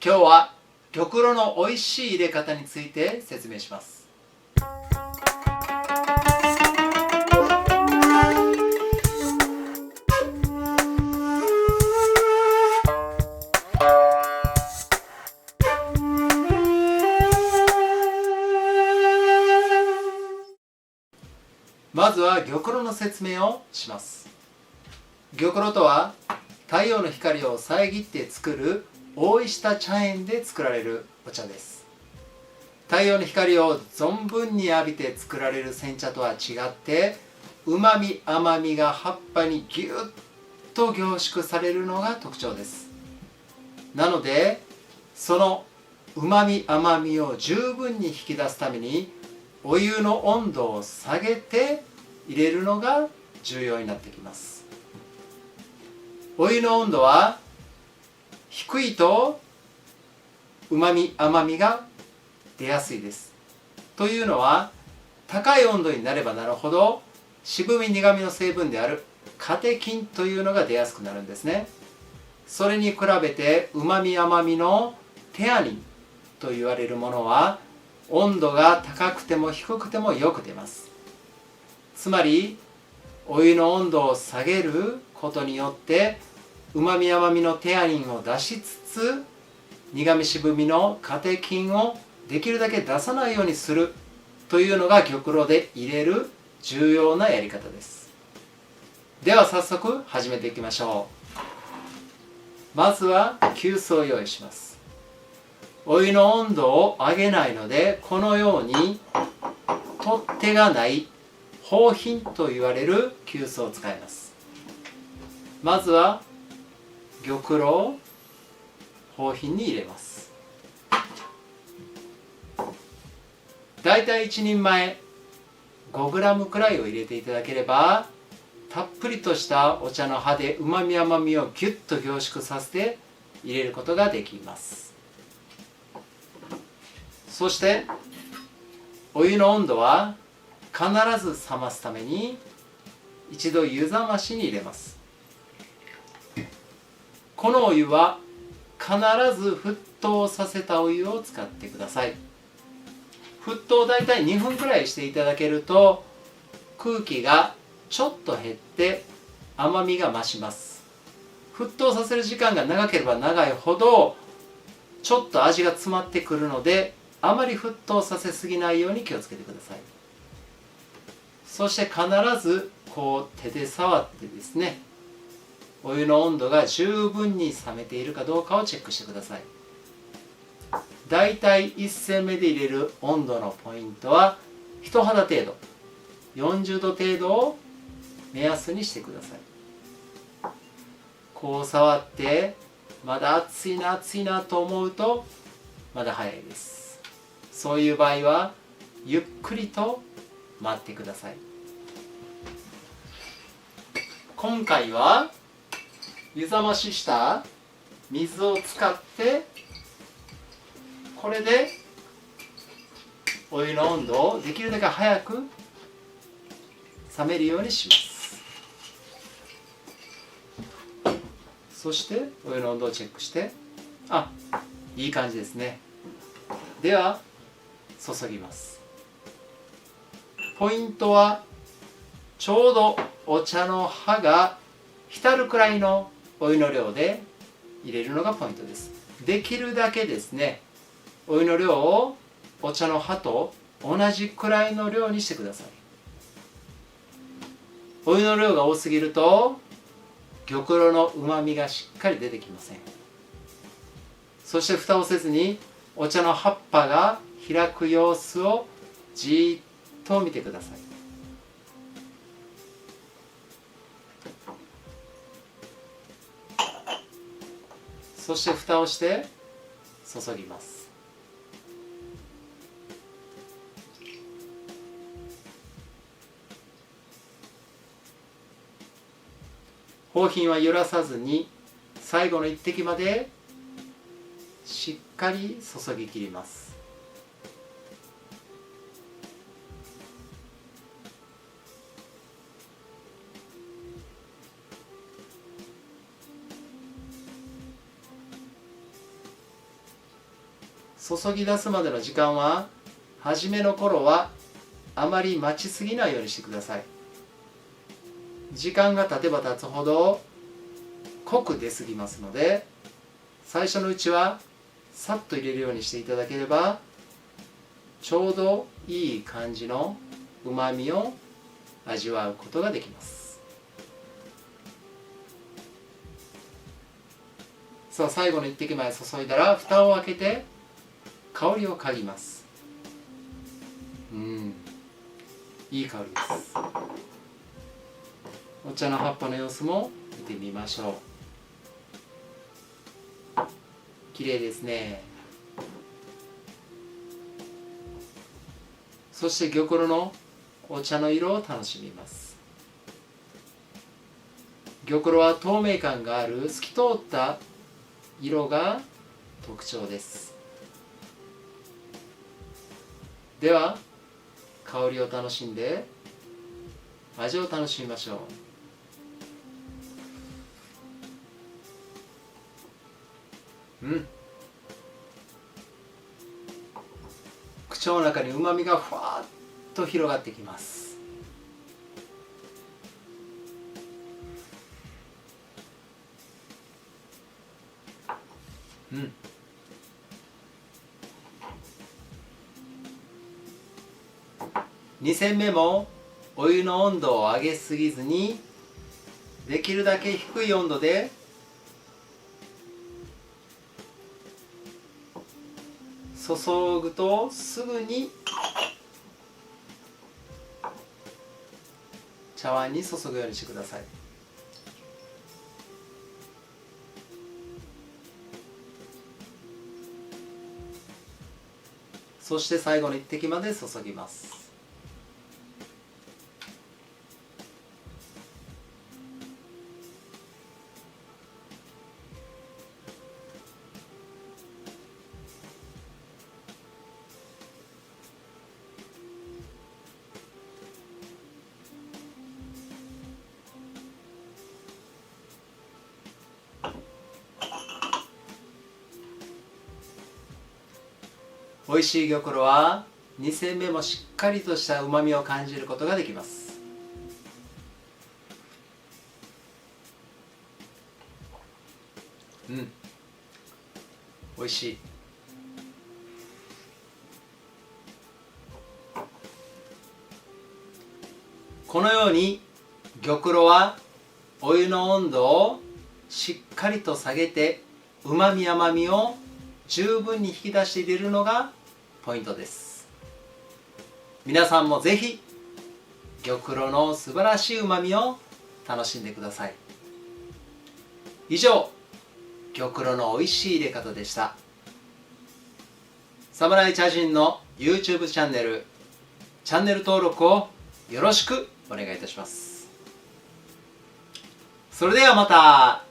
今日は玉露の美味しい入れ方について説明します。まずは玉露の説明をします。玉露とは太陽の光を遮って作る大石田茶園で作られるお茶です。太陽の光を存分に浴びて作られる煎茶とは違って、うまみ甘みが葉っぱにぎゅっと凝縮されるのが特徴です。なのでそのうまみ甘みを十分に引き出すためにお湯の温度を下げて入れるのが重要になってきます。お湯の温度は低いとうまみ甘みが出やすいです。というのは、高い温度になればなるほど渋み苦みの成分であるカテキンというのが出やすくなるんですね。それに比べてうまみ甘みのテアニンと言われるものは温度が高くても低くてもよく出ます。つまりお湯の温度を下げることによってうまみ甘みのテアニンを出しつつ苦み渋みのカテキンをできるだけ出さないようにするというのが玉露で入れる重要なやり方です。では早速始めていきましょう。まずは急須を用意します。お湯の温度を上げないので、このように取っ手がない方品と言われる急須を使います。まずは玉露を方品に入れます。だいたい1人前 5g くらいを入れていただければ、たっぷりとしたお茶の葉でうまみ甘みをギュッと凝縮させて入れることができます。そしてお湯の温度は必ず冷ますために一度湯冷ましに入れます。このお湯は必ず沸騰させたお湯を使ってください。沸騰をだいたい2分くらいしていただけると空気がちょっと減って甘みが増します。沸騰させる時間が長ければ長いほどちょっと味が詰まってくるので、あまり沸騰させすぎないように気をつけてください。そして必ずこう手で触ってですね、お湯の温度が十分に冷めているかどうかをチェックしてください。だいたい1煎目で入れる温度のポイントは人肌程度、40度程度を目安にしてください。こう触ってまだ熱いな熱いなと思うとまだ早いです。そういう場合はゆっくりと待ってください。今回は湯冷ましした水を使ってこれでお湯の温度をできるだけ早く冷めるようにします。そしてお湯の温度をチェックして、いい感じですね。では注ぎます。ポイントはちょうどお茶の葉が浸るくらいのお湯の量で入れるのがポイントです。できるだけですね、お湯の量をお茶の葉と同じくらいの量にしてください。お湯の量が多すぎると玉露のうまみがしっかり出てきません。そして蓋をせずにお茶の葉っぱが開く様子をじーっと見てください。そして蓋をして注ぎます。方品は揺らさずに最後の一滴までしっかり注ぎ切ります。注ぎ出すまでの時間は初めの頃はあまり待ちすぎないようにしてください。時間が経てば経つほど濃く出すぎますので、最初のうちはさっと入れるようにしていただければちょうどいい感じのうまみを味わうことができます。さあ、最後の一滴まで注いだら蓋を開けて香りを嗅ぎます。いい香りです。お茶の葉っぱの様子も見てみましょう。綺麗ですね。そして玉露のお茶の色を楽しみます。玉露は透明感がある透き通った色が特徴です。では香りを楽しんで味を楽しみましょう。口の中にうまみがふわっと広がってきます。2煎目もお湯の温度を上げすぎずに、できるだけ低い温度で注ぐとすぐに茶碗に注ぐようにしてください。そして最後の一滴まで注ぎます。美味しい玉露は2煎目もしっかりとしたうまみを感じることができます。美味しい。このように玉露はお湯の温度をしっかりと下げてうまみ甘みを十分に引き出して入れるのがポイントです。皆さんもぜひ玉露の素晴らしいうまみを楽しんでください。以上、玉露の美味しい入れ方でした。サムライ茶人の YouTube チャンネル登録をよろしくお願いいたします。それではまた。